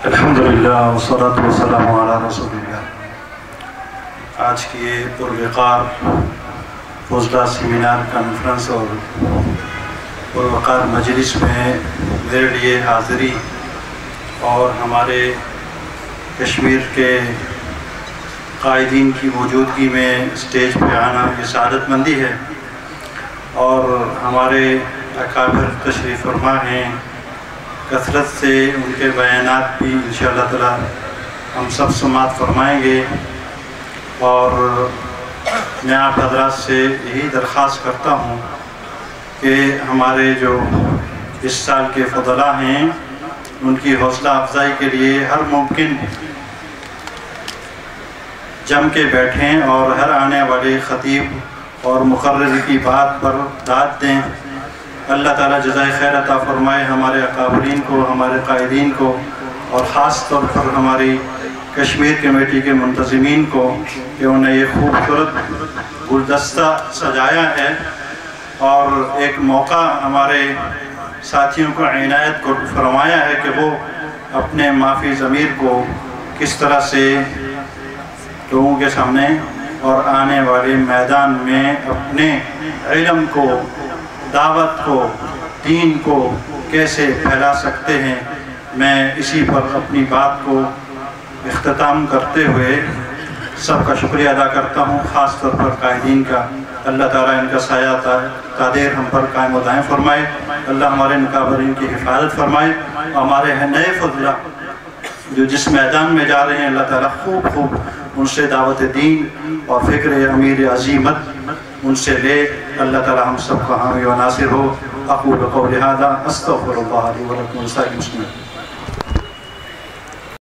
الحمدللہ والصلاة والسلام علی رسول اللہ۔ آج کی یہ پروقار فضلہ سیمینار کانفرنس اور پروقار مجلس میں میرے لیے حاضری اور ہمارے کشمیر کے قائدین کی موجودگی میں اسٹیج پہ آنا یہ سعادت مندی ہے، اور ہمارے اکابر تشریف فرما ہیں، کثرت سے ان کے بیانات بھی انشاءاللہ تعالی ہم سب سماعت فرمائیں گے، اور میں آپ حضرات سے یہی درخواست کرتا ہوں کہ ہمارے جو اس سال کے فضلاء ہیں ان کی حوصلہ افزائی کے لیے ہر ممکن جم کے بیٹھیں اور ہر آنے والے خطیب اور مقرر کی بات پر داد دیں۔ اللہ تعالیٰ جزائے خیر عطا فرمائے ہمارے اکابرین کو، ہمارے قائدین کو، اور خاص طور پر ہماری کشمیر کمیٹی کے منتظمین کو کہ انہیں یہ خوبصورت گلدستہ سجایا ہے، اور ایک موقع ہمارے ساتھیوں کو عنایت کو فرمایا ہے کہ وہ اپنے معافی ضمیر کو کس طرح سے لوگوں کے سامنے اور آنے والے میدان میں اپنے علم کو، دعوت کو، دین کو کیسے پھیلا سکتے ہیں۔ میں اسی پر اپنی بات کو اختتام کرتے ہوئے سب کا شکریہ ادا کرتا ہوں، خاص طور پر قائدین کا۔ اللہ تعالیٰ ان کا سایہ قادر ہم پر قائم و دائم فرمائے، اللہ ہمارے مقابرین کی حفاظت فرمائے، ہمارے نئے فضلاء جو جس میدان میں جا رہے ہیں اللہ تعالیٰ خوب ان سے دعوت دین اور فکر امیر عظیمت ان سے لے۔ اللہ تعالیٰ ہم سب کا حامی و ناصر ہو۔ اقول قولی ھذا استغفر اللہ لی ولکم ولسائر المسلمین۔